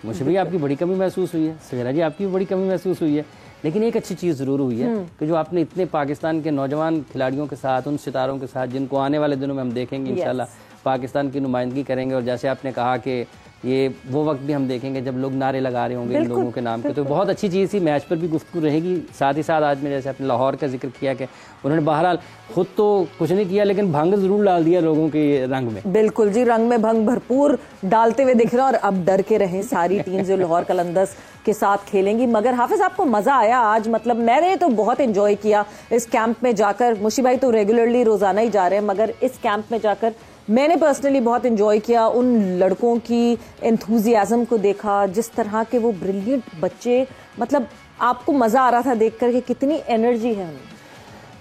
मुझे भी आपकी बड़ी कमी महसूस हुई है, सगीरा जी आपकी भी बड़ी कमी महसूस हुई है, लेकिन एक अच्छी चीज़ ज़रूर हुई है कि जो आपने इतने पाकिस्तान के नौजवान खिलाड़ियों के साथ, उन सितारों के साथ जिनको आने वाले दिनों में हम देखेंगे इंशाल्लाह पाकिस्तान की नुमाइंदगी करेंगे, और जैसे आपने कहा कि ये वो वक्त भी हम देखेंगे जब लोग नारे लगा रहे होंगे इन लोगों के नाम पे, तो बहुत अच्छी चीज़ थी। मैच पर भी गुफ्तगू रहेगी। साथ ही साथ आज में जैसे आपने लाहौर का जिक्र किया कि उन्होंने बहरहाल खुद तो कुछ नहीं किया लेकिन भंग जरूर डाल दिया लोगों के रंग में। बिल्कुल जी, रंग में भंग भरपूर डालते हुए दिख रहा है, और अब डर के रहें सारी टीम जो लाहौर कलंदर्स के साथ खेलेंगी। मगर हाफिज आपको मजा आया आज? मतलब मैंने तो बहुत एंजॉय किया इस कैंप में जाकर। मुशी भाई तो रेगुलरली रोजाना ही जा रहे हैं, मगर इस कैंप में जाकर मैंने पर्सनली बहुत एंजॉय किया। उन लड़कों की एंथुजियाज्म को देखा, जिस तरह के वो ब्रिलियंट बच्चे, मतलब आपको मजा आ रहा था देखकर कि कितनी एनर्जी है उनमें।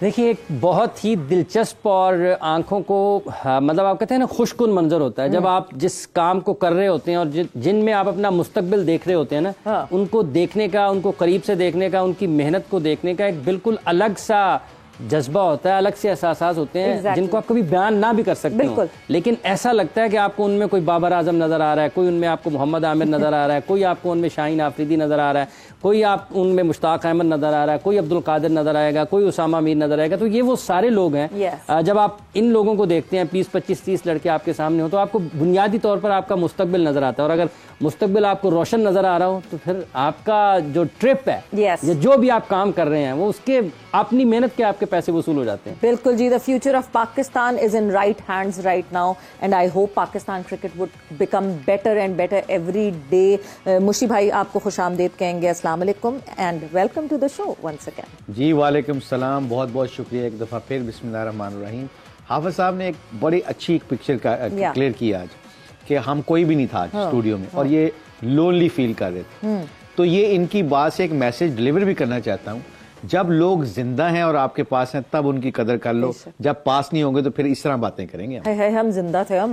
देखिए एक बहुत ही दिलचस्प और आंखों को मतलब आप कहते हैं ना खुशकुन मंजर होता है जब आप जिस काम को कर रहे होते हैं और जिनमें आप अपना मुस्तकबिल देख रहे होते हैं ना, उनको देखने का, उनको करीब से देखने का, उनकी मेहनत को देखने का एक बिल्कुल अलग सा जज्बा होता है, अलग से एहसास होते हैं जिनको आप कभी बयान ना भी कर सकते हो, लेकिन ऐसा लगता है कि आपको उनमें कोई बाबर आजम नजर आ रहा है, कोई उनमें आपको मोहम्मद आमिर नजर आ रहा है, कोई आपको उनमें शाहीन आफरीदी नजर आ रहा है, कोई आप उनमें मुश्ताक अहमद नजर आ रहा है, कोई अब्दुल कादिर नजर आएगा, कोई उसामा मीर नजर आएगा। तो ये वो सारे लोग हैं। जब आप इन लोगों को देखते हैं, 20, 25, 30 लड़के आपके सामने हो, तो आपको बुनियादी तौर पर आपका मुस्तकबिल नजर आता है, और अगर मुस्तकबिल आपको रोशन नजर आ रहा हो तो फिर आपका जो ट्रिप है या जो भी आप काम कर रहे हैं वो उसके अपनी मेहनत के आपके पैसे वसूल हो जाते हैं। बिल्कुल जी, the future of Pakistan is in right hands right now, and I hope Pakistan cricket would become better and better every day. Mushi भाई आपको खुशामदीद कहेंगे, अस्सलाम वालेकुम and welcome to the show once again. जी वालेकुम सलाम, बहुत बहुत शुक्रिया एक दफ़ा फिर। बिस्मिल्लाह रहमान रहीम। हाफिज साहब ने एक बड़ी अच्छी एक पिक्चर का क्लियर किया आज कि हम कोई भी नहीं था स्टूडियो में और ये लोनली फील कर रहे थे। तो ये इनकी बात से एक मैसेज डिलीवर भी करना चाहता हूँ, जब लोग जिंदा हैं और आपके पास हैं तब उनकी कदर कर लो, जब पास नहीं होंगे तो फिर इस तरह बातें करेंगे। हम जिंदा थे, हम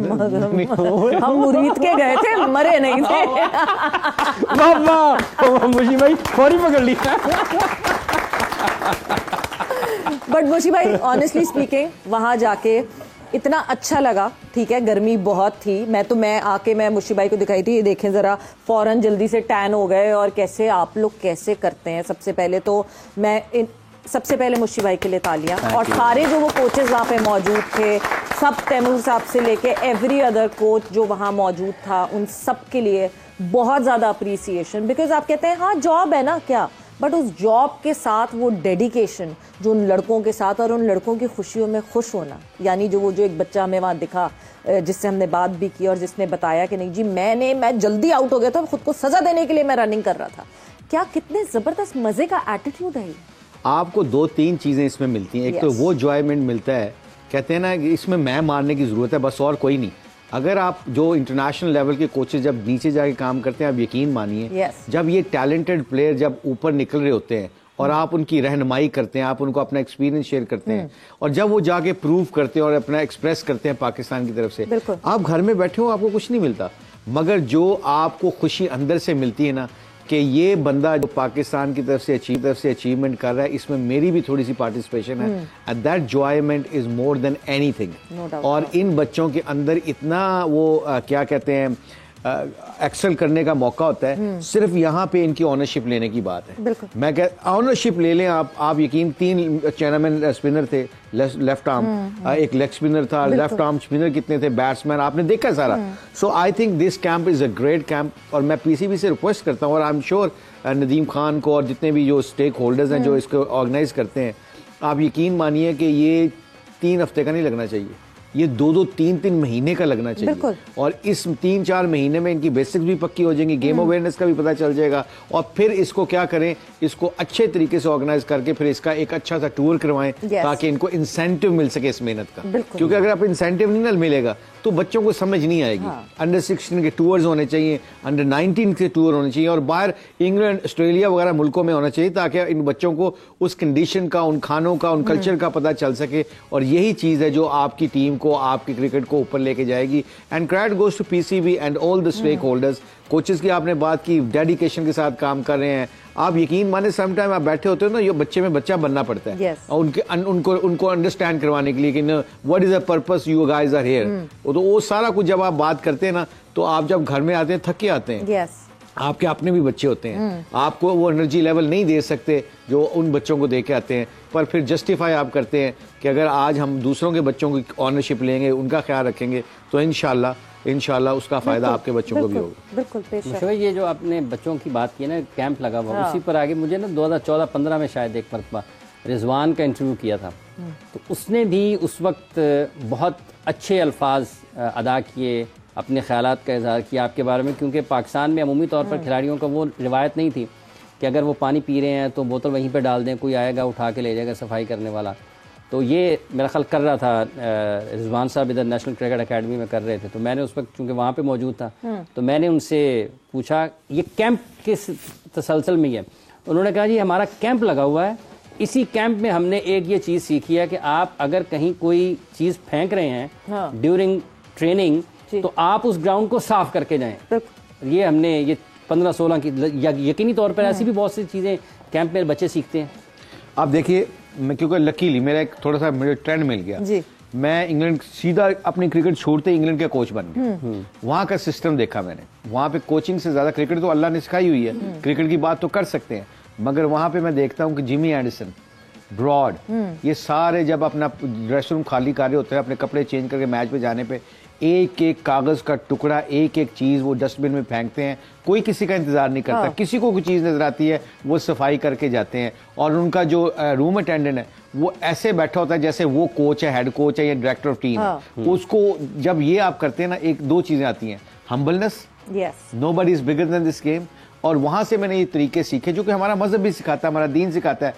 मुरीद के गए थे, मरे नहीं थे। मुशी भाई फौरी पकड़ ली। बट मुशी भाई ऑनेस्टली स्पीकिंग वहां जाके इतना अच्छा लगा। ठीक है गर्मी बहुत थी, मैं आके मैं मुशी भाई को दिखाई थी, ये देखें जरा फौरन जल्दी से टैन हो गए, और कैसे आप लोग कैसे करते हैं। सबसे पहले तो सबसे पहले मुशी भाई के लिए तालियां, और सारे जो वो कोचेस वहाँ पे मौजूद थे, सब तैमूर साहब से लेके एवरी अदर कोच जो वहाँ मौजूद था, उन सब के लिए बहुत ज्यादा अप्रिसिएशन। बिकॉज आप कहते हैं हाँ जॉब है ना क्या, बट उस जॉब के साथ वो डेडिकेशन जो उन लड़कों के साथ, और उन लड़कों की खुशियों में खुश होना, यानी जो एक बच्चा हमें वहाँ दिखा जिससे हमने बात भी की और जिसने बताया कि नहीं जी मैं जल्दी आउट हो गया था, खुद को सजा देने के लिए मैं रनिंग कर रहा था। क्या कितने जबरदस्त मजे का एटीट्यूड है। आपको 2-3 चीजें इसमें मिलती हैं। एक तो वो जॉयमेंट मिलता है, कहते हैं ना कि इसमें मैं मारने की जरूरत है बस और कोई नहीं। अगर आप जो इंटरनेशनल लेवल के कोचेस जब नीचे जाके काम करते हैं, आप यकीन मानिए जब ये टैलेंटेड प्लेयर जब ऊपर निकल रहे होते हैं और आप उनकी रहनुमाई करते हैं, आप उनको अपना एक्सपीरियंस शेयर करते हैं, और जब वो जाके प्रूव करते हैं और अपना एक्सप्रेस करते हैं पाकिस्तान की तरफ से, आप घर में बैठे हो आपको कुछ नहीं मिलता, मगर जो आपको खुशी अंदर से मिलती है ना कि ये बंदा जो पाकिस्तान की तरफ से अचीवमेंट कर रहा है, इसमें मेरी भी थोड़ी सी पार्टिसिपेशन है, and that enjoyment is more than anything. और इन बच्चों के अंदर इतना वो क्या कहते हैं एक्सेल करने का मौका होता है, सिर्फ यहाँ पे इनकी ऑनरशिप लेने की बात है। मैं कह ऑनरशिप ले लें आप यकीन। 3 चैनामैन स्पिनर थे, लेफ्ट आर्म, एक लेग स्पिनर था, लेफ्ट आर्म स्पिनर कितने थे, बैट्समैन आपने देखा सारा। So I think this camp is a great camp, और मैं पीसीबी से रिक्वेस्ट करता हूँ, और I am sure Nadeem Khan को और जितने भी जो स्टेक होल्डर्स हैं जो इसको ऑर्गेनाइज करते हैं, आप यकीन मानिए कि ये 3 हफ्ते का नहीं लगना चाहिए, ये 2-2, 3-3 महीने का लगना चाहिए। और इस 3-4 महीने में इनकी बेसिक्स भी पक्की हो जाएंगी, गेम अवेयरनेस का भी पता चल जाएगा, और फिर इसको क्या करें, इसको अच्छे तरीके से ऑर्गेनाइज करके फिर इसका एक अच्छा सा टूर करवाएं ताकि इनको इंसेंटिव मिल सके इस मेहनत का। क्योंकि अगर आप इंसेंटिव नहीं मिलेगा तो बच्चों को समझ नहीं आएगी। अंडर 16 के टूर्स होने चाहिए, अंडर 19 के टूर होने चाहिए, और बाहर इंग्लैंड, ऑस्ट्रेलिया वगैरह मुल्कों में होना चाहिए, ताकि इन बच्चों को उस कंडीशन का, उन खानों का, उन कल्चर का पता चल सके। और यही चीज है जो आपकी टीम को, आपकी क्रिकेट को ऊपर लेके जाएगी। And credit goes to PCB and all the stakeholders. Coaches की आपने बात की, डेडिकेशन के साथ काम कर रहे हैं। आप यकीन माने समटाइम आप बैठे होते हो ना, ये बच्चे में बच्चा बनना पड़ता है, और उनको अंडरस्टैंड करवाने के लिए कि what is the purpose you guys are here. तो वो सारा कुछ जब आप बात करते हैं ना, तो आप जब घर में आते हैं थक के आते हैं, आपके अपने भी बच्चे होते हैं, आपको वो एनर्जी लेवल नहीं दे सकते जो उन बच्चों को दे के आते हैं, पर फिर जस्टिफाई आप करते हैं कि अगर आज हम दूसरों के बच्चों की ऑनरशिप लेंगे, उनका ख्याल रखेंगे, तो इंशाल्लाह उसका फायदा आपके बच्चों को भी होगा। बिल्कुल। मुशफ़ा, ये जो आपने बच्चों की बात की ना, कैंप लगा हुआ, उसी पर आगे मुझे ना 2014-15 में शायद एक मरतबा रिजवान का इंटरव्यू किया था, तो उसने भी उस वक्त बहुत अच्छे अल्फाज अदा किए, अपने ख्यालात का इजहार किया आपके बारे में, क्योंकि पाकिस्तान में अमूमी तौर पर खिलाड़ियों का वो रिवायत नहीं थी कि अगर वो पानी पी रहे हैं तो बोतल वहीं पे डाल दें, कोई आएगा उठा के ले जाएगा सफाई करने वाला। तो ये मेरा ख्याल कर रहा था रिजवान साहब इधर नेशनल क्रिकेट अकेडमी में कर रहे थे, तो मैंने उस वक्त चूँकि वहाँ पे मौजूद था, तो मैंने उनसे पूछा ये कैंप किस तसलसल में है। उन्होंने कहा जी हमारा कैंप लगा हुआ है, इसी कैंप में हमने एक ये चीज़ सीखी है कि आप अगर कहीं कोई चीज़ फेंक रहे हैं ड्यूरिंग ट्रेनिंग, तो आप उस ग्राउंड को साफ करके जाएं। ये हमने ये 15-16 की यकीनी तौर पर ऐसी भी बहुत सी चीज़ें कैंप में बच्चे सीखते हैं। आप देखिए, मैं क्योंकि लकीली मेरा एक थोड़ा सा मुझे ट्रेंड मिल गया जी। मैं इंग्लैंड सीधा अपनी क्रिकेट छोड़ते इंग्लैंड का कोच बन गया। वहाँ का सिस्टम देखा मैंने, वहाँ पे कोचिंग से ज्यादा क्रिकेट तो अल्लाह ने सिखाई हुई है, क्रिकेट की बात तो कर सकते हैं, मगर वहाँ पे मैं देखता हूँ कि जिमी एंडरसन, ब्रॉड, ये सारे जब अपना ड्रेस रूम खाली कर रहे होते हैं अपने कपड़े चेंज करके मैच पे जाने पे, एक एक कागज का टुकड़ा, एक एक चीज वो डस्टबिन में फेंकते हैं, कोई किसी का इंतजार नहीं करता। किसी को कोई चीज नजर आती है वो सफाई करके जाते हैं, और उनका जो रूम अटेंडेंट है वो ऐसे बैठा होता है जैसे वो कोच है, हेड कोच है या डायरेक्टर ऑफ टीम है। उसको जब ये आप करते हैं ना, एक दो चीजें आती हैं, humbleness, nobody is bigger than this game, और वहां से मैंने ये तरीके सीखे जो कि हमारा मजहब भी सिखाता है, हमारा दीन सिखाता है,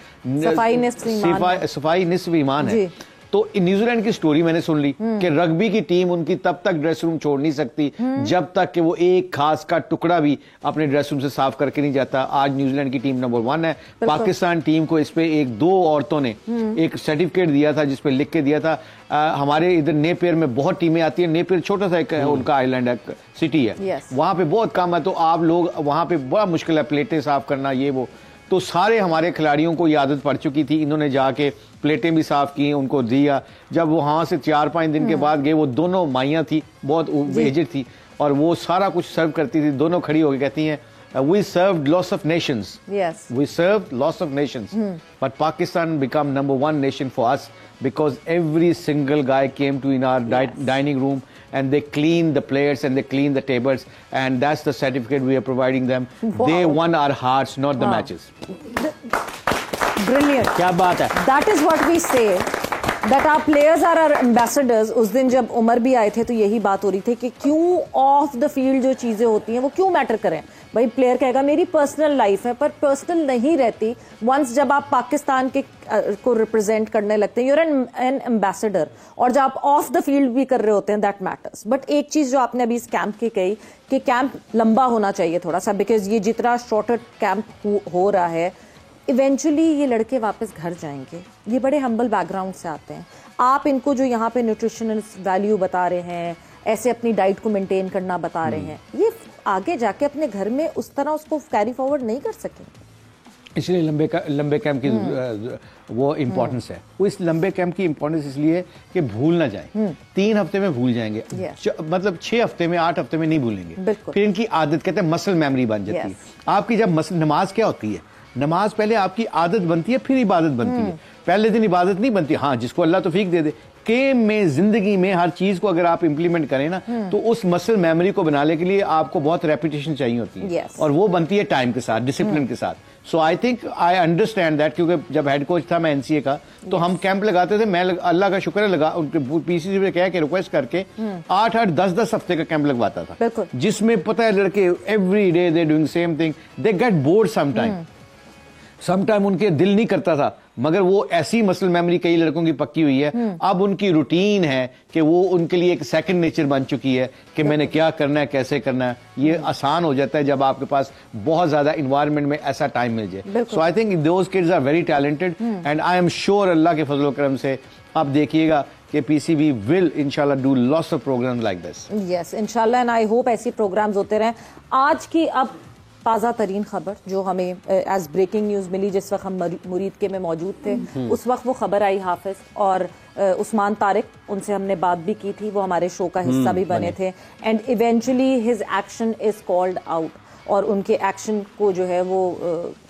सफाई निस्फ ईमान है। तो न्यूजीलैंड की स्टोरी मैंने सुन ली कि रग्बी की टीम उनकी तब तक ड्रेस रूम छोड़ नहीं सकती जब तक कि वो एक खास का टुकड़ा भी अपने ड्रेस रूम से साफ करके नहीं जाता। आज न्यूजीलैंड की टीम नंबर 1 है। पाकिस्तान टीम को इस पे एक दो औरतों ने एक सर्टिफिकेट दिया था जिसपे लिख के दिया था, हमारे इधर नेपियर में बहुत टीमें आती है, नेपियर छोटा सा एक उनका आइलैंड है, सिटी है, वहां पे बहुत कम है, तो आप लोग वहां पे बड़ा मुश्किल है प्लेटें साफ करना, ये वो। तो सारे हमारे खिलाड़ियों को ये आदत पड़ चुकी थी, इन्होंने जाके प्लेटें भी साफ की, उनको दिया। जब वो वहां से 4-5 दिन के बाद गए, वो दोनों माइयां थी, बहुत एजेड थी, और वो सारा कुछ सर्व करती थी, दोनों खड़ी होकर कहती हैं, we served lots of nations. Yes. We served lots of nations. But Pakistan became number 1 nation for us because every single guy came to in our dining room and they cleaned the plates and they cleaned the tables, and that's the certificate we are providing them. Wow. They won our hearts, not the matches. Brilliant. क्या बात है? That is what we say. That our players are our ambassadors. उस दिन जब उमर भी आए थे तो यही बात हो रही थी कि क्यों ऑफ द फील्ड जो चीजें होती हैं वो क्यों मैटर करें। भाई प्लेयर कहेगा मेरी पर्सनल लाइफ है, पर पर्सनल नहीं रहती। वंस जब आप पाकिस्तान के को रिप्रेजेंट करने लगते हैं, यूर एन एम्बेसडर, और जब आप ऑफ द फील्ड भी कर रहे होते हैं, दैट मैटर्स। बट एक चीज जो आपने अभी इस कैंप की कही कि कैंप लंबा होना चाहिए थोड़ा सा, बिकॉज ये जितना शॉर्टर कैंप हो रहा है, इवेंचुअली ये लड़के वापस घर जाएंगे। ये बड़े हम्बल बैकग्राउंड से आते हैं। आप इनको जो यहाँ पे न्यूट्रिशनल वैल्यू बता रहे हैं, ऐसे अपनी डाइट को मेंटेन करना बता रहे हैं, ये आगे जाके अपने घर में उस तरह उसको कैरी फॉरवर्ड नहीं कर सके। इसलिए लंबे कैंप की वो इम्पोर्टेंस है। वो इस लंबे कैंप की इम्पोर्टेंस इसलिए कि भूल ना जाए। 3 हफ्ते में भूल जाएंगे, मतलब 6 हफ्ते में 8 हफ्ते में नहीं भूलेंगे। फिर इनकी आदत, कहते हैं मसल मेमोरी बन जाती है आपकी। जब नमाज क्या होती है, नमाज पहले आपकी आदत बनती है, फिर इबादत बनती है। पहले दिन इबादत नहीं बनती। हाँ, जिसको अल्लाह तौफीक दे दे। गेम में, जिंदगी में हर चीज को अगर आप इंप्लीमेंट करें ना, तो उस मसल मेमोरी को बनाने के लिए आपको बहुत रेपिटेशन चाहिए होती है, और वो बनती है टाइम के साथ, डिसिप्लिन के साथ। So I think I understand that, क्योंकि जब हेड कोच था मैं एनसीए का, तो हम कैंप लगाते थे। मैं अल्लाह का शुक्र लगा, उनके पीसीसी में कह के रिक्वेस्ट करके 8-8, 10-10 हफ्ते का कैंप लगवाता था, जिसमें पता है लड़के every day they doing same thing, they get bored sometime उनके दिल नहीं करता था, मगर वो ऐसी मसल मेमोरी कई लड़कों की पक्की हुई है। अब उनकी रूटीन है कि वो उनके लिए एक सेकंड नेचर बन चुकी है कि मैंने क्या करना है, कैसे करना है। ये आसान हो जाता है जब आपके पास बहुत ज्यादा इन्वायरमेंट में ऐसा टाइम मिल जाए। So I think those kids are very talented, and I am sure अल्लाह के फजल करम से आप देखिएगा कि पीसीबी विल इंशाल्लाह do lots of programmes like this. Yes, इंशाल्लाह, एंड आई होप ऐसी प्रोग्राम्स होते रहें। आज की अब ताज़ा तरीन खबर जो हमें एज ब्रेकिंग न्यूज़ मिली, जिस वक्त हम मुरीद के में मौजूद थे, उस वक्त वो खबर आई हाफिज और उस्मान तारिक, उनसे हमने बात भी की थी, वो हमारे शो का हिस्सा भी बने थे, and eventually his action is called out. और उनके एक्शन को जो है वो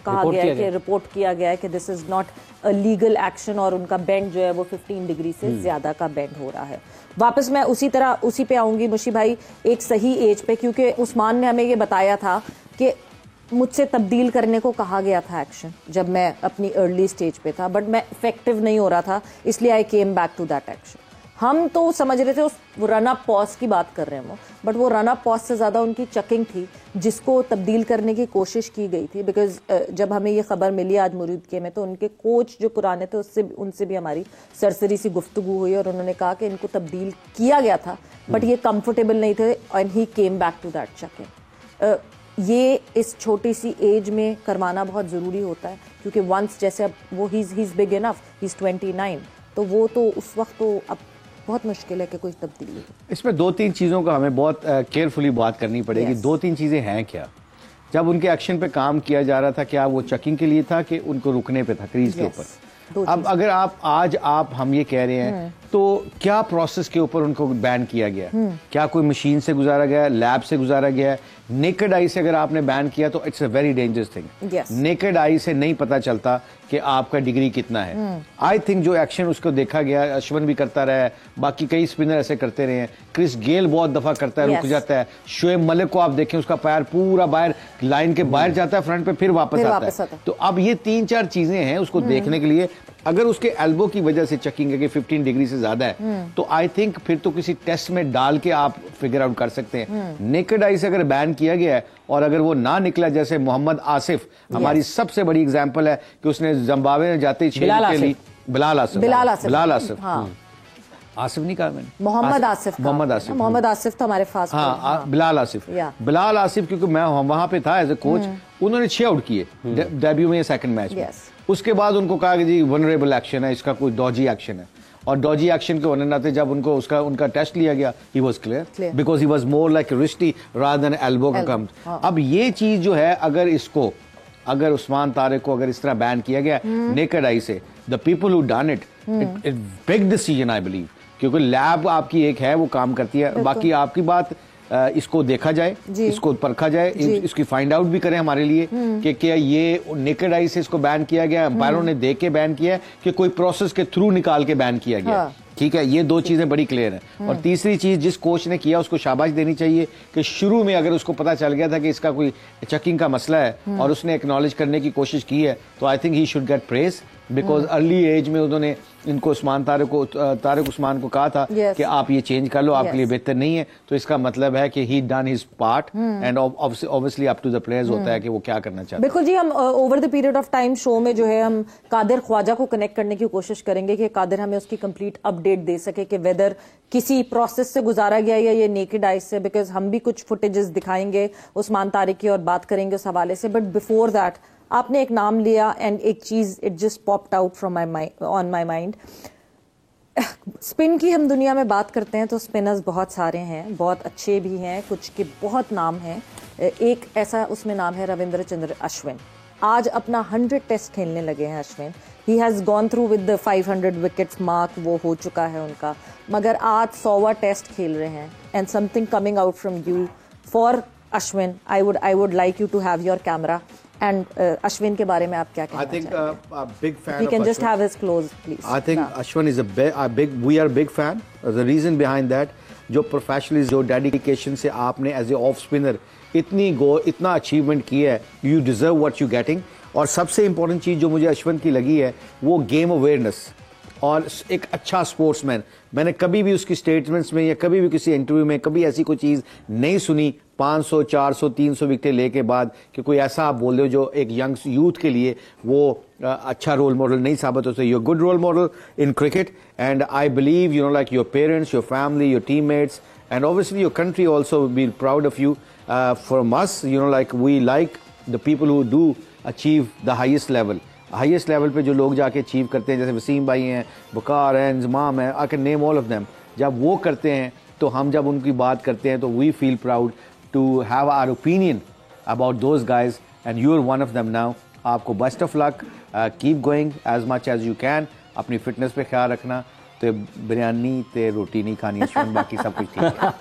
कहा गया है कि रिपोर्ट किया गया है कि this is not a legal action, और उनका बेंड जो है वो 15 डिग्री से ज्यादा का बेंड हो रहा है। वापस मैं उसी पे आऊंगी मुशी भाई, एक सही एज पे, क्योंकि उस्मान ने हमें ये बताया था कि मुझसे तब्दील करने को कहा गया था एक्शन जब मैं अपनी अर्ली स्टेज पे था, बट मैं इफेक्टिव नहीं हो रहा था, इसलिए I came back to that action. हम तो समझ रहे थे उस रन अप पॉज की बात कर रहे हैं वो, बट वो रन अप पॉज से ज़्यादा उनकी चकिंग थी जिसको तब्दील करने की कोशिश की गई थी। बिकॉज जब हमें ये खबर मिली आज मौजूदगी में, तो उनके कोच जो पुराने थे उनसे भी हमारी सरसरी सी गुफ्तगू हुई और उन्होंने कहा कि इनको तब्दील किया गया था बट ये कंफर्टेबल नहीं थे, and he came back to that chucking. ये इस छोटी सी एज में करवाना बहुत ज़रूरी होता है, क्योंकि वंस जैसे अब वो he is big enough, he is 29, तो वो तो उस वक्त तो अब बहुत मुश्किल है कि कोई तब्दीली हो। इसमें 2-3 चीज़ों का हमें बहुत केयरफुली बात करनी पड़ेगी। 2-3 चीज़ें हैं क्या? जब उनके एक्शन पे काम किया जा रहा था, क्या वो चेकिंग के लिए था कि उनको रुकने पे था क्रीज के ऊपर? अब अगर आप हम ये कह रहे हैं तो क्या प्रोसेस के ऊपर उनको बैन किया गया? क्या कोई मशीन से गुजारा गया, लैब से गुजारा गया? नेकेड आई से अगर आपने बैन किया तो it's a very dangerous thing. Naked eye से नहीं पता चलता कि आपका डिग्री कितना है। आई थिंक जो एक्शन उसको देखा गया, अश्विन भी करता रहा है, बाकी कई स्पिनर ऐसे करते रहे हैं, क्रिस गेल बहुत दफा करता है, रुक जाता है। शोएब मलिक को आप देखें, उसका पैर पूरा बाहर लाइन के बाहर जाता है, फ्रंट पे फिर वापस आता है। तो अब ये 3-4 चीजें हैं उसको देखने के लिए। अगर उसके एल्बो की वजह से चेकिंग है कि 15 डिग्री से ज्यादा है, तो आई थिंक फिर तो किसी टेस्ट में डाल के आप फिगर आउट कर सकते हैं। नेकेड आई से अगर बैन किया गया है और अगर वो ना निकला, जैसे मोहम्मद आसिफ हमारी सबसे बड़ी एग्जांपल है कि उसने जिम्बाब्वे में जाते ही बिलाल आसिफ आसिफ नहीं कहा मैंने, मोहम्मद आसिफ तो हमारे पास, हाँ बिलाल आसिफ क्योंकि मैं वहां पे था एज ए कोच, उन्होंने 6 आउट किए डेब्यू में, सेकंड मैच में। उसके बाद उनको कहा कि जी वनरेबल एक्शन है, इसका कोई डॉजी एक्शन है, और डॉजी एक्शन के होने नाते जब उनको उनका टेस्ट लिया गया, he was clear because he was more like wristy rather than elbow का कम। अब ये चीज जो है, अगर उस्मान तारिक को अगर इस तरह बैन किया गया नेकेड आई से, the people who done it big decision I believe, क्योंकि लैब आपकी एक है वो काम करती है, बाकी आपकी बात इसको देखा जाए, इसको परखा जाए, इसकी फाइंड आउट भी करें हमारे लिए कि क्या ये नेकेड आई से इसको बैन किया गया, अंपायरों ने देख के बैन किया है कि कोई प्रोसेस के थ्रू निकाल के बैन किया गया। ठीक है, ये 2 चीजें बड़ी क्लियर हैं। और तीसरी चीज, जिस कोच ने किया उसको शाबाश देनी चाहिए कि शुरू में अगर उसको पता चल गया था कि इसका कोई चेकिंग का मसला है और उसने एक्नॉलेज करने की कोशिश की है, तो I think he should get praise, because early age में उन्होंने इनको तारिक उस्मान को कहा था कि आप ये चेंज कर लो, आपके लिए बेहतर नहीं है। तो इसका मतलब है कि he done his part, and obviously up to the players होता है कि वो क्या करना चाहते हैं। बिल्कुल जी, हम over the period of time show में जो है हम कादिर ख्वाजा को कनेक्ट करने की कोशिश करेंगे कि कादिर हमें उसकी कंप्लीट अपडेट दे सके कि वेदर किसी प्रोसेस से गुजारा गया या ये नेकेड आई से, बिकॉज हम भी कुछ फुटेजेस दिखाएंगे उस्मान तारिक की और बात करेंगे उस हवाले से। बट बिफोर दैट आपने एक नाम लिया एंड एक चीज it just popped out from on my mind. Spin की हम दुनिया में बात करते हैं तो स्पिनर्स बहुत सारे हैं, बहुत अच्छे भी हैं, कुछ के बहुत नाम हैं। एक ऐसा उसमें नाम है रविंद्र चंद्र अश्विन। आज अपना 100 टेस्ट खेलने लगे हैं Ashwin. He has gone through with the 500 wickets mark, वो हो चुका है उनका, मगर आज 100वां टेस्ट खेल रहे हैं। And something coming out from you for Ashwin, I would like you to have your camera and Ashwin के बारे में आप क्या कहना चाहेंगे? I think a big fan. You can of just Ashwin. have his close, please. I think Ashwin is we are a big fan. The reason behind that, जो professionalism, जो dedication से आपने एज ए ऑफ स्पिनर इतना achievement किया है, you deserve what you getting. और सबसे important चीज जो मुझे अश्विन की लगी है वो गेम अवेयरनेस और एक अच्छा स्पोर्ट्समैन। मैंने कभी भी उसकी स्टेटमेंट्स में या कभी भी किसी इंटरव्यू में कभी ऐसी कोई चीज नहीं सुनी 500, 400, 300 विकेटें लेके के बाद कि कोई ऐसा आप बोल रहे हो जो एक यंग यूथ के लिए वो अच्छा रोल मॉडल नहीं साबित हो सकता। You good role model in cricket, and I believe you know like your parents, your family, your teammates, and obviously your country also be proud of you. From us, you know like we like the people who do achieve the highest level पे जो लोग जाके achieve करते हैं, जैसे वसीम भाई हैं, बुकार हैं, इंजमाम है, I can name all of them. जब वो करते हैं तो हम जब उनकी बात करते हैं तो we feel proud to have our opinion about those guys, and you are one of them now. आपको best of luck, keep going as much as you can. अपनी फिटनेस पे ख्याल रखना, तो बिरयानी ते रोटी नहीं खानी, बाकी सब कुछ ठीक है।